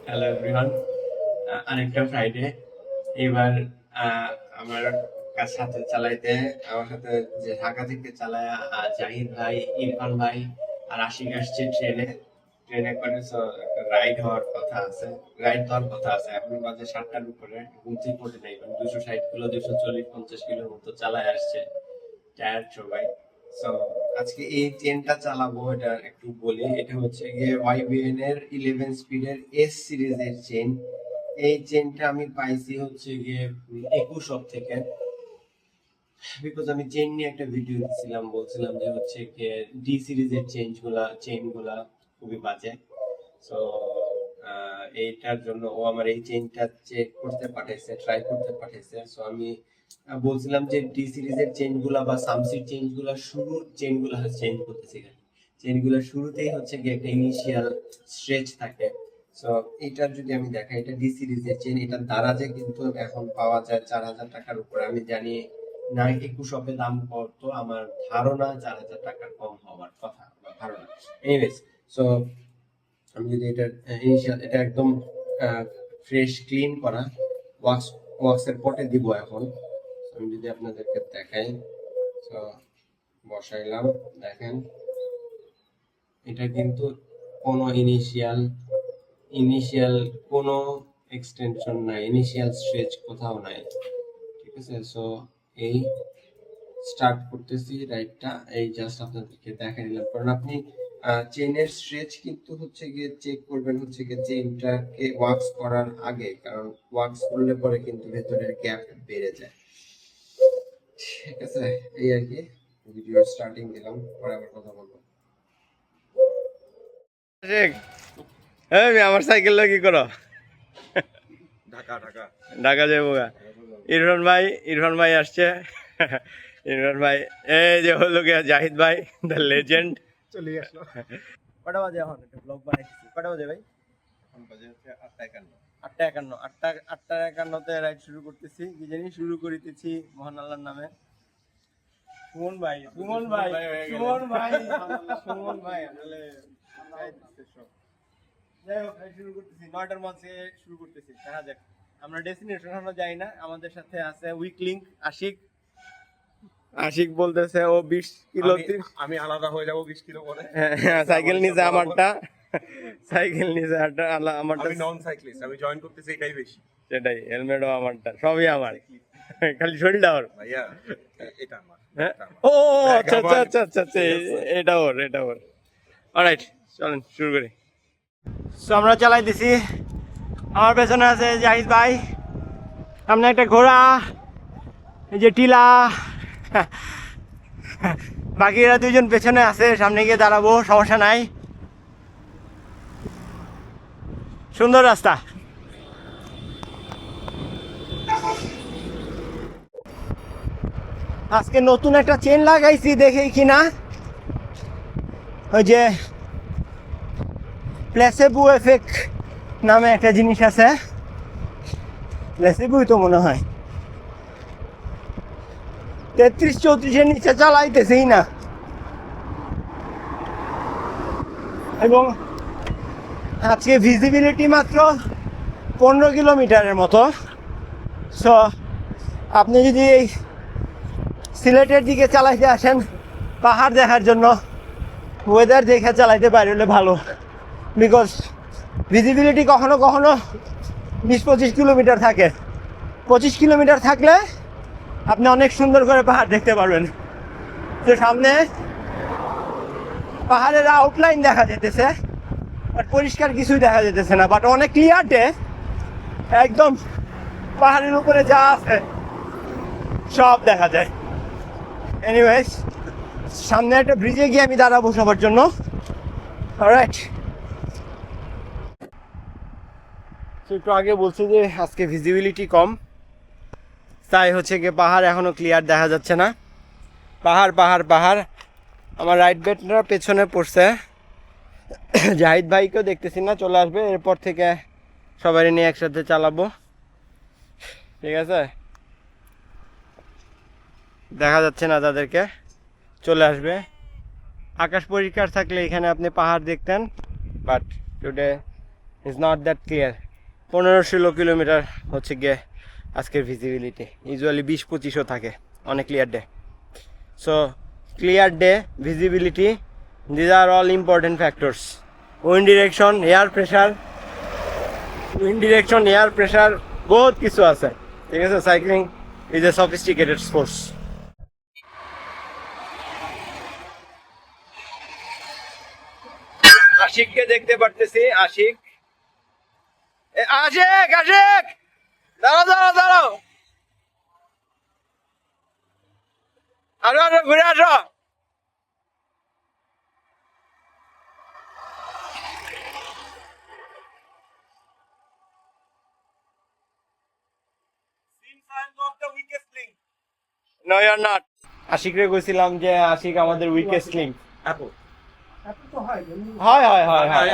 Hello everyone, আরেকটা Friday. এবার আমার সাথে চালাইতে আমার সাথে যে ঢাকা থেকে চালায় জাহিদ ভাই, ইরফান ভাই আর আশিক আসছে ট্রেনে। ট্রেনে করে রাইড দেওয়ার কথা আছে। এখন বাজে 7টার উপরে, ঘুম থেকে ওঠে নাই। 260 কিলো, 240-50 কিলোর মতো চালায় আসছে, টায়ার্ড সবাই। সো আজকে এই চেনটা চালাবো, এটা একটু বলি। এটা হচ্ছে গিয়ে ওয়াইবিএন এর 11 স্পিডের এস সিরিজের চেন। এই চেনটা আমি পাইছি হচ্ছে গিয়ে 21 থেকে। বিকজ আমি চেন নিয়ে একটা ভিডিও দিছিলাম, বলছিলাম যে হচ্ছে গিয়ে ডি সিরিজের চেনগুলা খুবই বাজে। সো এইটার জন্য ও আমার এই চেনটা চেক করতে পাঠাইছে, ট্রাই করতে পাঠাইছে। সো আমি বলছিলাম যে ডি সিরিজের চেনগুলা বা সামসির চেনগুলা, শুরুর চেনগুলা চেঞ্জ করতেছি। চেনগুলা শুরুতেই হচ্ছে গিয়ে একটা ইনিশিয়াল স্ট্রেচ থাকে। সো এটার যদি আমি দেখাই, এটা ডি সিরিজের চেন। এটার দারাজে কিন্তু এখন পাওয়া যায় 4,000 টাকার উপরে। আমি জানি না 21 দাম কত, আমার ধারণা 4,000 টাকার কম হওয়ার কথা বা ধারণা। এনিওয়েজ, সো আমি যদি এটা একদম ফ্রেশ ক্লিন করা ওয়াক্সের পটে দিব এখন। আমি যদি আপনাদেরকে দেখাই, তো বসাইলাম, দেখেন এটা কিন্তু কোনো ইনিশিয়াল কোনো এক্সটেনশন নাই, ইনিশিয়াল স্ট্রেচ কোথাও নাই। ঠিক আছে, সো এই স্টার্ট করতেছি রাইডটা। এই জাস্ট আপনাদেরকে দেখা দিলাম, কারণ আপনি চেইনের স্ট্রেচ কিন্তু হচ্ছে গিয়ে চেক করবেন হচ্ছে গিয়ে চেইনটাকে ওয়াক্স করার আগে, কারণ ওয়াক্স করলে পরে কিন্তু ভেতরের গ্যাপ বেড়ে যায়। ঠিক আছে, এই আর কি। ভিডিও স্টার্টিং দিলাম, পরে আবার কথা বলবো। আমার সাইকেল কি করো? ঢাকা ঢাকা ঢাকা যাবো গা। ইরফান ভাই আসছে। ইরফান ভাই, এই যে হলো গিয়া জাহিদ ভাই, দ্য লেজেন্ড চলে আসলো। কটা বাজে এখন? একটা ব্লগ বানাইতেছি। কটা বাজে ভাই? এখন বাজে হচ্ছে 8:51। 8:51। 8:51-তে রাইড শুরু করতেছি। কি জানি শুরু করিতেছি মহান আল্লাহর নামে। সুমন ভাই আসলে যাই হোক, শুরু করতেছি 9টার মধ্যে শুরু করতেছি। দেখা যাক, আমরা ডেস্টিনেশন এখনো যাই না। আমাদের সাথে আছে উইকলিঙ্ক আশিক বলতেছে ও 20 কিলো, আমি আলাদা হয়ে যাবো 20 কিলো পরে। সাইকেল নিচে আমারটা, সাইকেল নিচে আমারটা। আমি নন সাইক্লিস্ট, আমি জয়েন করতেছি, এটাই বেশি। সেটাই, হেলমেটও আমারটা, সবই আমার, খালি শরীরটা ওর। ভাইয়া এটা আমার। হ্যাঁ, ও আচ্ছা আচ্ছা আচ্ছা আচ্ছা আচ্ছা, এটা ওর। অলরাইট, চলেন শুরু করি। সো আমরা চালাই দিছি। আমার পেছনে আছে জাহিদ ভাই, সামনে একটা ঘোড়া, এই যে টিলা। বাকিরা দুজন পেছনে আছে, সামনে গিয়ে দাঁড়াবো, সমস্যা নাই। সুন্দর রাস্তা। আজকে নতুন একটা চেন লাগাইছি, দেখে কিনা ওই যে প্লেসেবো এফেক্ট নামে একটা জিনিস আছে। প্লেসেবোই তো মনে হয়। 33-34-এর নিচে চালাইতেছেই না, এবং আজকে ভিজিবিলিটি মাত্র 15 কিলোমিটারের মতো। সো আপনি যদি এই সিলেটের দিকে চালাইতে আসেন পাহাড় দেখার জন্য, ওয়েদার দেখে চালাইতে পারলে ভালো। বিকজ ভিজিবিলিটি কখনো কখনো 20-25 কিলোমিটার থাকে। 25 কিলোমিটার থাকলে আপনি অনেক সুন্দর করে পাহাড় দেখতে পারবেন। তো সামনে পাহাড়ের আউটলাইন দেখা যেতেছে, বাট পরিষ্কার কিছুই দেখা যেতেছে না, বাট অনেক ক্লিয়ার ডে। একদম পাহাড়ের উপরে যা আছে সব দেখা যায়। এনিওয়েজ, সামনে একটা ব্রিজে গিয়ে আমি দাঁড়াবো সবার জন্য। অলরাইট, একটু আগে বলছি যে আজকে ভিজিবিলিটি কম, তাই হচ্ছে গিয়ে পাহাড় এখনো ক্লিয়ার দেখা যাচ্ছে না। পাহাড় পাহাড় পাহাড়। আমার রাইট বেটটা পেছনে পড়ছে, জাহিদ ভাইকেও দেখতেছি না, চলে আসবে এরপর থেকে, সবাই নিয়ে একসাথে চালাবো। ঠিক আছে, দেখা যাচ্ছে না তাদেরকে, চলে আসবে। আকাশ পরিষ্কার থাকলে এখানে আপনি পাহাড় দেখতেন, but today is not that clear. 15-16 kilometre হচ্ছে গিয়ে আজকের ভিজিবিলিটি। ইউজুয়ালি 20-25ও থাকে অনেক clear day. So clear day, visibility, these are all important factors. Wind direction, air pressure বহুত কিছু আছে, ঠিক আছে। Cycling is a sophisticated sports. আশিককে দেখতে পারতেছি, আশিক দাঁড়াও দাঁড়াও দাঁড়াও, আসো ঘুরে আসো। No, you're not. আশিকরে কইছিলাম যে আশিক আমাদের উইকেস্ট লিঙ্ক। হয় হয় হয় হয়,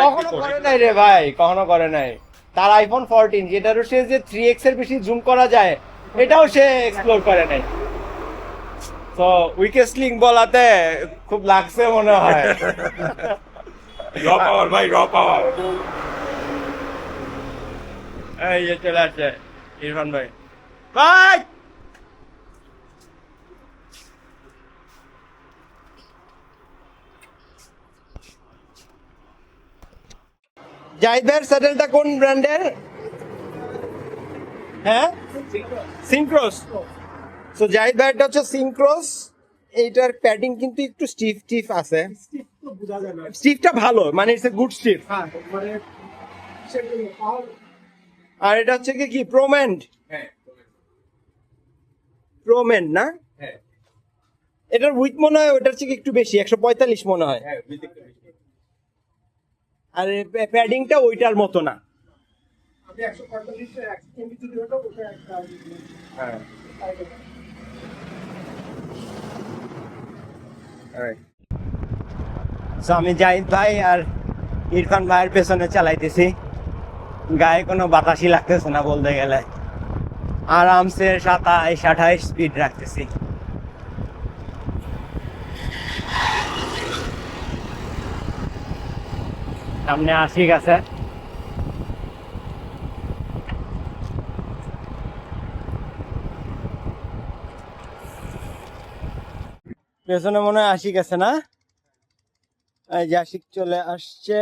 কখনো করে নাই রে ভাই, কখনো করে নাই। তার আইফোন 14 যেটারও সে যে 3x এর বেশি জুম করা যায় এটাও সে এক্সপ্লোর করে নাই। তো উইকেস্ট লিঙ্ক বলাতে খুব লাগছে মনে হয়। র পাওয়ার ভাই, র পাওয়ার। এই যে চলে আসছে ইরফান ভাই। ভাই জাহিদ ভাইয়ের স্যাডেলটা কোন ব্র্যান্ডের? হ্যাঁ, সিনক্রোস। সো জাহিদ ভাইয়েরটা হচ্ছে সিনক্রোস। এইটার প্যাডিং কিন্তু একটু স্টিফ আছে। স্টিফটা ভালো, মানে ইটস এ গুড স্টিফ। আর এটা হচ্ছে কি প্রোমেন্ড? প্রোমেন্ড না? এটার উইথ মনে হয় ওটার থেকে একটু বেশি, 145 মনে হয়। আর প্যাডিংটা ওইটার মতো না। আমি জাহিদ ভাই আর ইরফান ভাইয়ের পেছনে চালাইতেছি, গায়ে কোনো বাতাসই লাগতেছে না বলতে গেলে। আরামসে 27-28 স্পিড রাখতেছি। সামনে আশিক আছে। পেছনে মনে হয় আশিক আছে না? এই যে আশিক চলে আসছে।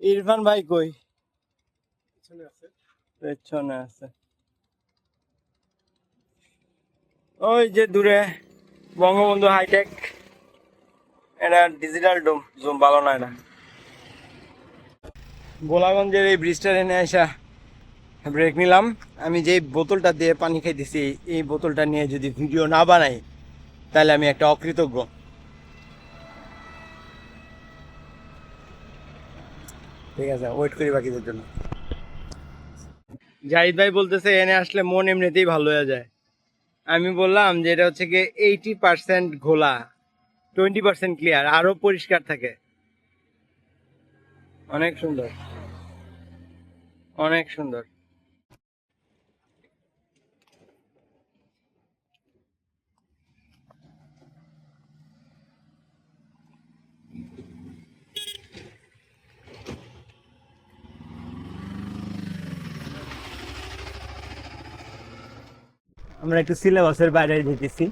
ইরফান ভাই কই? পেছনে আছে। ওই যে দূরে বঙ্গবন্ধু হাইটেক, এটা ডিজিটাল জুম ভালো নয় না। গোলাগঞ্জের এই ব্রিজটার এনে আসা ব্রেক নিলাম। আমি যে বোতলটা দিয়ে পানি খাইতেছি, এই বোতলটা নিয়ে যদি ভিডিও না বানাই তাহলে আমি একটা অকৃতজ্ঞ। ঠিক আছে, ওয়েট করি বাকিদের জন্য। জাহিদ ভাই বলতেছে এনে আসলে মন এমনিতেই ভালো হয়ে যায়। আমি বললাম যে এটা হচ্ছে কি 80% ঘোলা, 20% ক্লিয়ার, আরো পরিষ্কার থাকে। অনেক সুন্দর, অনেক সুন্দর। আমরা একটু সিলেবাসের বাইরে যেতেছি,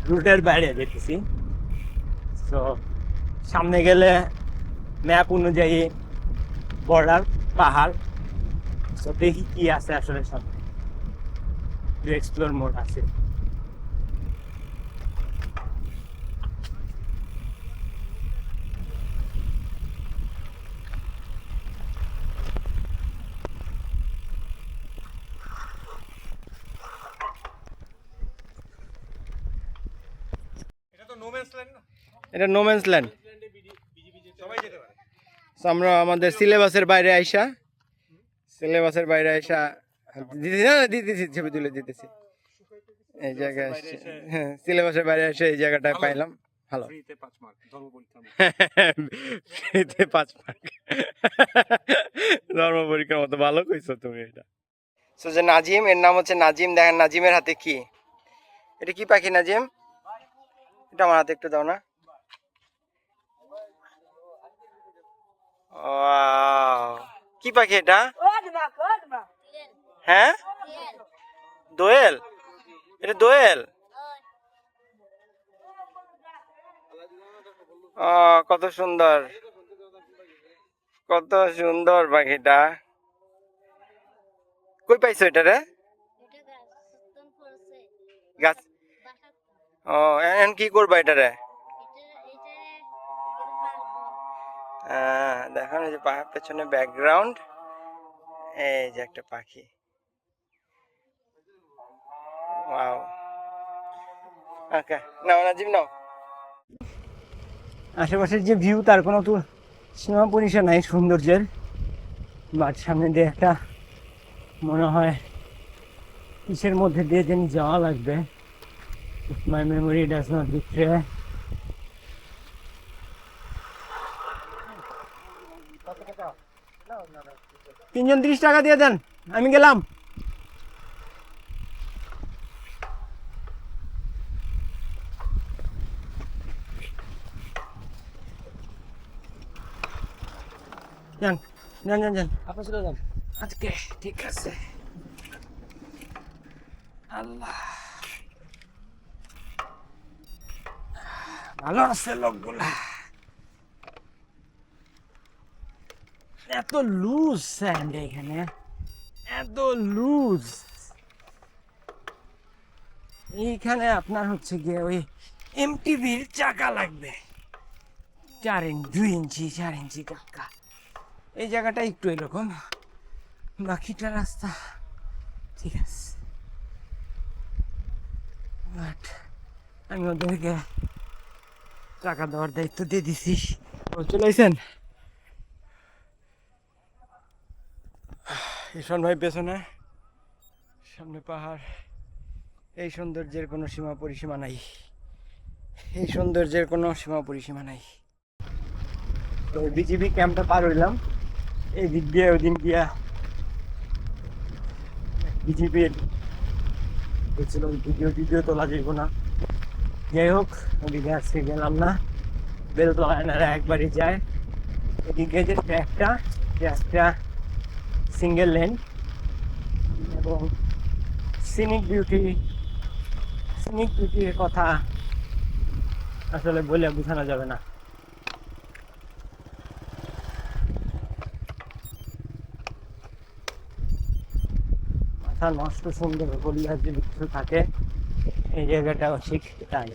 রুটের বাইরে যেতেছি। তো সামনে গেলে ম্যাপ অনুযায়ী বর্ডার, পাহাড়। তো দেখি কি আছে আসলে সামনে, এক্সপ্লোর মোড আছে। এটা নোম্যান্স ল্যান্ড। আমরা আমাদের সিলেবাসের বাইরে আইসা দিতেছি না, দিতেছি ছবি তুলে দিতেছি। এই জায়গায় হ্যাঁ, সিলেবাসের বাইরে এসে এই জায়গাটায় পাইলাম। ভালো, ফ্রিতে 5 মার্ক ধর্ম পরীক্ষার মতো ভালো কইছো তুমি এটা। সো যে নাজিম, এর নাম হচ্ছে নাজিম। দেখেন নাজিমের হাতে কি, এটা কি পাখি নাজিম? এটা আমার হাতে একটু দাও না। Wow! কি পাখি এটা? হ্যাঁ, দোয়েল। এটা দোয়েল। কত সুন্দর, কত সুন্দর পাখিটা। কই পাইছো এটা রে? গাছ। ও, এখন কি করবা এটা রে? দেখুন এই যে পাহাড় পেছনে ব্যাকগ্রাউন্ড, এই যে একটা পাখি। ওয়াও। ওকে, নাও নাজিম নাও। আশেপাশের যে ভিউ তার কোনো তো সীমা পরিসীমা নাই সৌন্দর্যের, বাট সামনে দিয়ে একটা মনে হয় কিসের মধ্যে দিয়ে যেন যাওয়া লাগবে। মাই মেমোরি ডাজ নট বিট্রে। 3 জন 30 টাকা দিয়ে দেন, আমি গেলাম। যান যান যান যান, আপনি চলে যান আজকে। ঠিক আছে। আল্লাহ, ভালো আছে লোকগুলা। এত লুজ স্যান্ড এখানে, এত লুজ। এইখানে আপনার হচ্ছে গিয়ে ওই এমটিভির চাকা লাগবে, 2 ইঞ্চি 4 ইঞ্চি চাকা। এই জায়গাটা একটু এরকম, বাকিটা রাস্তা ঠিক আছে। বাট আমি ওদেরকে টাকা দেওয়ার দায়িত্ব দিয়ে দিছি। ও চলে আসেন ঈশান ভাই পেছনে, সামনে পাহাড়। এই সৌন্দর্যের কোনো সীমা পরিসীমা নাই, এই সৌন্দর্যের কোনো সীমা পরিসীমা নাই। তো বিজিবি ক্যাম্পটা পার হইলাম, এই দিক দিয়ে ওই দিন গিয়া বিজিবির বলছিলাম ভিডিও তোলা যাইব না। যাই হোক, ওদিকে আজকে গেলাম না। বেলতলায়নারা একবারই যায়। এদিকে যে ট্র্যাকটা সিঙ্গেল লেন এবং সিনিক বিউটির কথা আসলে বলে বোঝানো যাবে না। মাথা নষ্ট সুন্দর করলে যদি কিছু থাকে, এই জায়গাটাও ঠিক তাই।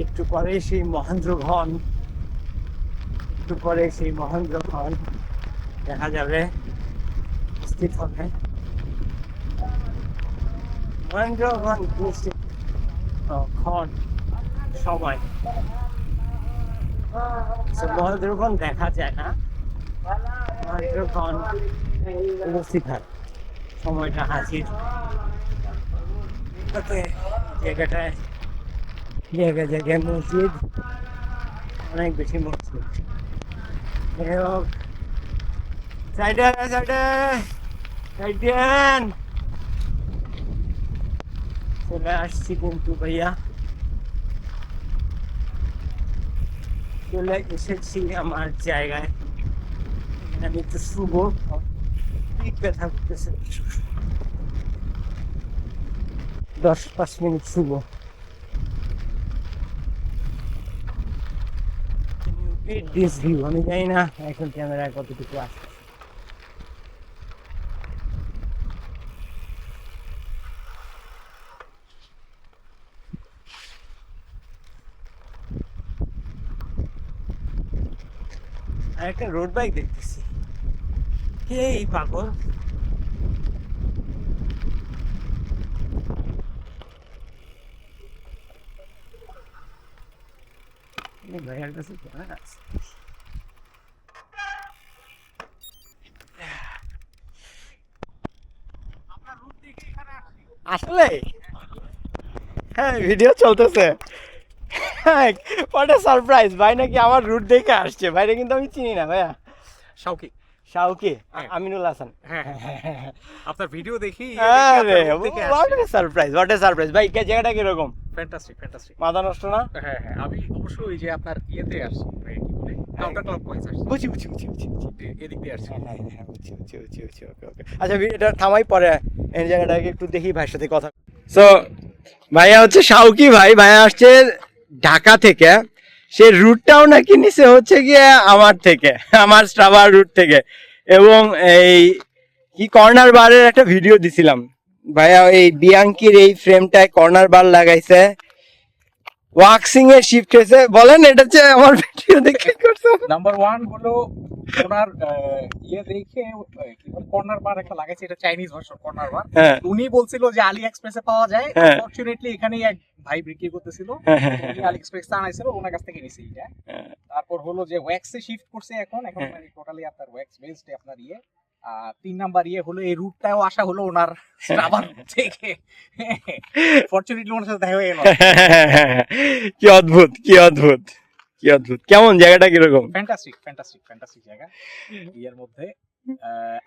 একটু পরে সেই মহেন্দ্রক্ষণ দেখা যাবে, স্থির হবে মহেন্দ্রক্ষণ সময়। মহেন্দ্রক্ষণ দেখা যায় না, মহেন্দ্রক্ষণ উপস্থিত হয়, সময়টা হাজির। জায়গায় মসজিদ, অনেক বেশি মসজিদ। চলে আসছি কিন্তু ভাইয়া, চলে এসেছি আমার জায়গায়। আমি একটু শুভ ব্যথা করতেছে, 10-5 মিনিট শুভ। দিস ভিউ আমি জানি না এখন ক্যামেরায় কতটুকু আসে। আর একটা রোড বাইক দেখতেছি, এই পাগল। ভাইয়ার কাছে আপনার রুট দেখে আসলে হ্যাঁ ভিডিও চলতেছে। হোয়াট আ সারপ্রাইজ, ভাই নাকি আমার রুট দেখে আসছে। ভাইরা কিন্তু আমি চিনি না ভাইয়া। শাওকি। শাওকি, হ্যাঁ। আমিনুল হাসান। হ্যাঁ আপনার ভিডিও দেখি আরে what a surprise, what a surprise. ভাই জায়গাটা কিরকম? Fantastic fantastic. মাথা নষ্ট না? হ্যাঁ হ্যাঁ আমি অবশ্যই ওই যে আপনার ইয়েতে আসছি, কি বলে কাউন্টার ক্লক ওয়াইজ আসছি, বুঝছি বুঝছি বুঝছি বুঝছি বুঝছি। এদিক দিয়ে আসছি। হ্যাঁ, বুঝছি বুঝছি বুঝছি বুঝছি। ওকে ওকে, আচ্ছা এটা থামাই, পরে এই জায়গাটাকে একটু দেখি ভাইয়ের সাথে কথা। সো ভাইয়া হচ্ছে শাওকি ভাই, ভাইয়া আসছে ঢাকা থেকে। সে রুটটাও নাকি নিচে হচ্ছে গিয়ে আমার থেকে, আমার স্ট্রাভার রুট থেকে। এবং এই কি কর্নার বারের একটা ভিডিও দিছিলাম ভাইয়া, এই বিয়াঙ্কির এই ফ্রেমটায় কর্নার বার লাগাইছে, ওয়াক্সিং এর শিফট হয়েছে। বলেন এটা হচ্ছে আমার ভিডিও দেখে করছে। নাম্বার 1 হলো ওনার ইয়ে দেখে কর্নার বার একটা লাগাইছে, এটা চাইনিজ ভার্সন কর্নার বার। হ্যাঁ উনি বলছিল যে আলি এক্সপ্রেসে পাওয়া যায়, হ্যাঁ। আনফরচুনেটলি এখানেই এক ভাই বিক্রি করতেছিল, হ্যাঁ, হ্যাঁ, উনি আলি এক্সপ্রেস আনাইছিল, ওনার কাছ থেকে নিছি এটা। তারপর হলো যে ওয়্যাক্সে শিফট করছে এখন হ্যাঁ। মানে টোটালি আপনার ওয়্যাক্স বেসড আপনার ইয়ে। আর 3 নাম্বার ইয়ে হলো এই রুটটাও আসা হলো ওনার স্ট্রাভার থেকে। ফরচুনেটলি ওনার সাথে দেখা হয়ে গেল। কি অদ্ভুত, কি অদ্ভুত, কি অদ্ভুত। কেমন জায়গাটা কিরকম? ফ্যান্টাস্টিক ফ্যান্টাস্টিক ফ্যান্টাস্টিক জায়গা ইয়ের মধ্যে।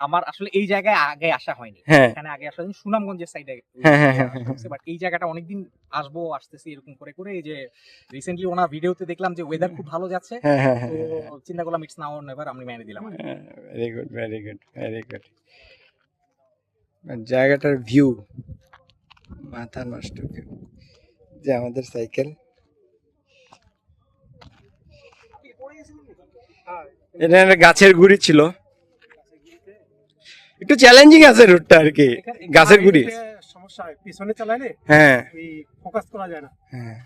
আমার আসলে এই জায়গায় আগে আসা হয়নি, হ্যাঁ এখানে আগে আসা হয়নি, সুনামগঞ্জের সাইডে। হ্যাঁ, হ্যাঁ, হ্যাঁ, বাট এই জায়গাটা অনেকদিন আসতেছি এরকম করে করে। এই যে রিসেন্টলি ওনার ভিডিওতে দেখলাম যে ওয়েদার খুব ভালো যাচ্ছে, হ্যাঁ, হ্যাঁ, তো চিন্তা করলাম ইটস নাও নেভার, আমি মেনে দিলাম। Very good very good very good. জায়গাটার ভিউ মাথা নষ্ট ভিউ। যে আমাদের সাইকেল, এটা একটা গাছের গুড়ি ছিল, একটু চ্যালেঞ্জিং আছে রুটটা আর কি। গাছের গুড়ি, সমস্যা হয় পিছনে চালাইলে হ্যাঁ ওই ফোকাস করা যায় না, হ্যাঁ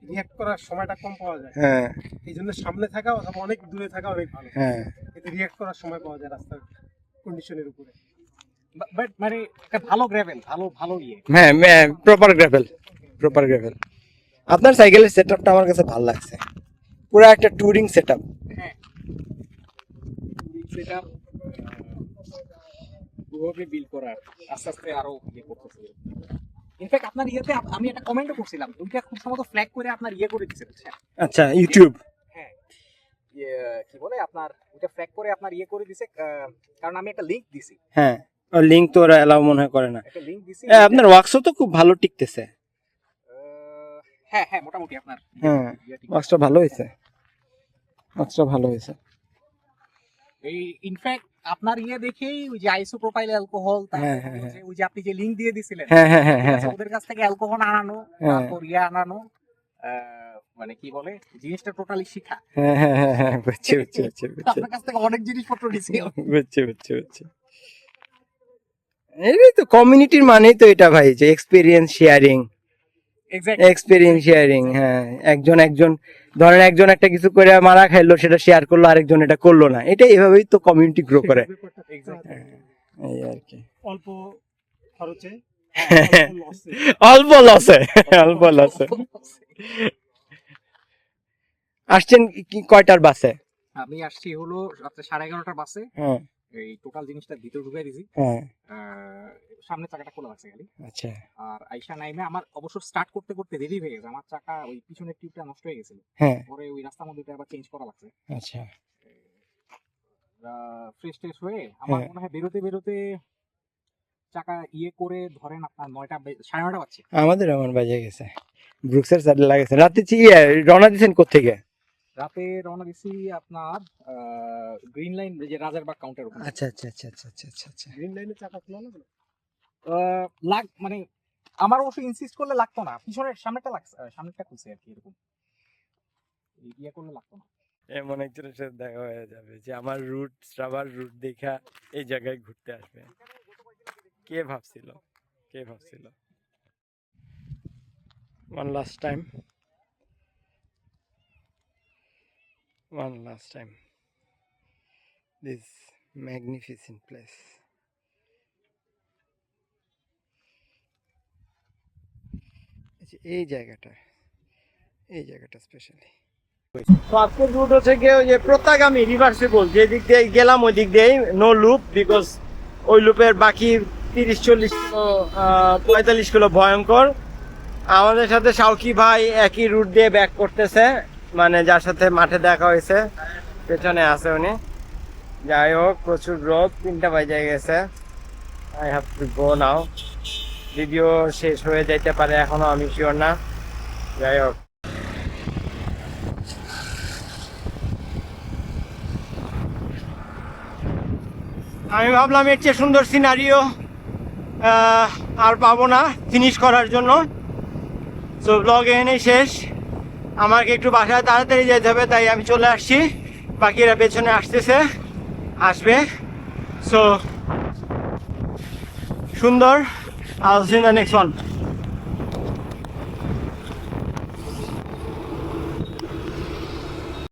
রিঅ্যাক্ট করার সময়টা কম পাওয়া যায়। হ্যাঁ এই জন্য সামনে থাকা অথবা অনেক দূরে থাকা অনেক ভালো, হ্যাঁ এতে রিঅ্যাক্ট করার সময় পাওয়া যায় রাস্তার কন্ডিশনের উপরে। বাট মানে একটা ভালো গ্রাভেল, ভালো ভালো ইয়ে। হ্যাঁ, প্রপার গ্রাভেল, প্রপার গ্রাভেল। আপনার সাইকেলের সেটআপটা আমার কাছে ভালো লাগছে, পুরো একটা ট্যুরিং সেটআপ। হ্যাঁ সেটা পুরোপুরি বিল করার, আস্তে আস্তে আরো ইয়ে করতেছে। ইনফ্যাক্ট আপনার ইয়েতে আমি একটা কমেন্টও করছিলাম, ওইটা খুব সম্ভবত ফ্ল্যাগ করে আপনার ইয়ে করে দিচ্ছে, বুঝছেন? আচ্ছা ইউটিউব, হ্যাঁ ইয়ে কি বলে আপনার ওইটা ফ্ল্যাগ করে আপনার ইয়ে করে দিছে, কারণ আমি একটা লিংক দিছি, হ্যাঁ লিংক তো ওরা এলাও মনে হয় করে না। একটা লিংক দিছি। আপনার ওয়ার্কশপ তো খুব ভালো টিকতেছে। হ্যাঁ হ্যাঁ মোটামুটি আপনার হ্যাঁ ওয়ার্কশপটা ভালো হয়েছে, ওয়ার্কশপ ভালো হয়েছে। এই ইনফ্যাক্ট আপনার ইয়ে দেখেই ওই যে আইসোপ্রোপাইল অ্যালকোহল, হ্যাঁ, হ্যাঁ, হ্যাঁ। ওই যে আপনি যে লিংক দিয়ে দিছিলেন, হ্যাঁ হ্যাঁ হ্যাঁ ঠিক হ্যাঁ আছে, ওদের কাছ থেকে অ্যালকোহল আনানো, হ্যাঁ। তারপর ইয়ে আনানো, মানে কি বলে জিনিসটা টোটালি শিখা। হ্যাঁ হ্যাঁ হ্যাঁ হ্যাঁ বুঝছি বুঝছি বুঝছি বুঝছি আপনার কাছ থেকে অনেক জিনিসপত্র নিছি। বুঝছি বুঝছি বুঝছি। এটাই তো কমিউনিটির মানেই তো এটা ভাই, যে experience sharing, exactly experience sharing. হ্যাঁ একজন ধরেন একজন একটা কিছু করে মারা খাইলো, সেটা শেয়ার করলো, আরেকজন এটা করলো না, এটা এভাবেই তো কমিউনিটি গ্রো করে। এক্স্যাক্টলি এই আর কি, অল্প খরচে অল্প লসে, অল্প লসে। আসছেন কি কয়টার বাসে? আমি আসছি হলো রাত্রে 11:30টার বাসে। হ্যাঁ এই টোটাল জিনিসটা ভিতরে ঢুকাই দিছি, হ্যাঁ সামনে চাকাটা খোলা আছে খালি। আচ্ছা আর আইসা নাইমে আমার অবশ্য স্টার্ট করতে করতে দেরি হয়ে গেছে, আমার চাকা ওই পিছনের টিউবটা নষ্ট হয়ে গেছিল, হ্যাঁ পরে ওই রাস্তার মধ্যে আবার চেঞ্জ করা লাগছে। আচ্ছা ফ্রেশ ট্রেশ হয়ে আমার হ্যাঁ। মনে হয় বেরোতে বেরোতে চাকা ইয়ে করে ধরেন আপনার 9:30 বাজছে। আমাদের আমার বাজে গেছে, ব্রুকসের সাইডে লাগেছে। রাতে রওনা দিয়েছেন কোত্থেকে? রাতে রওনা দিছি আপনার গ্রিন লাইন, যে রাজারবাগ কাউন্টার ওখানে। আচ্ছা আচ্ছা আচ্ছা আচ্ছা আচ্ছা আচ্ছা আচ্ছা। গ্রিন লাইনে চাকা খোলা লাগলো, মানে আমার অবশ্য ইনসিস্ট করলে লাগতো না, পিছনের সামনেটা লাগছে, সামনেটা খুলছে আর কি, এরকম ইয়ে করলে লাগতো না। এমন একজনের সাথে দেখা হয়ে যাবে যে আমার রুট, স্ট্রাভার রুট দেখা এই জায়গায় ঘুরতে আসবে। কে ভাবছিল, কে ভাবছিল। One last time, one last time, this magnificent place. এই জায়গাটা, এই জায়গাটা স্পেশালি। তো আজকের রুট হচ্ছে গিয়ে ওই যে প্রত্যাগামী রিভার্সিবল, যে দিক দিয়ে গেলাম ওই দিক দিয়েই নো লুপ, বিকজ ওই লুপের বাকি 30-40 কিলো 45 কিলো ভয়ঙ্কর। আমাদের সাথে শাওকি ভাই একই রুট দিয়ে ব্যাক করতেছে, মানে যার সাথে মাঠে দেখা হয়েছে পেছনে আছে উনি। যাই হোক, প্রচুর রোদ, 3টা বাজে গেছে। I have to go now. Video শেষ হয়ে যাইতে পারে এখনো, আমি শিওর না। যাই হোক, আমি ভাবলাম এর চেয়ে সুন্দর সিনারিও আর পাবো না ফিনিশ করার জন্য। সো ব্লগ এখানেই শেষ। আমাকে একটু বাসায় তাড়াতাড়ি যেতে হবে, তাই আমি চলে আসছি। বাকিরা পেছনে আসবে। সো সুন্দর, I'll see you in the next one.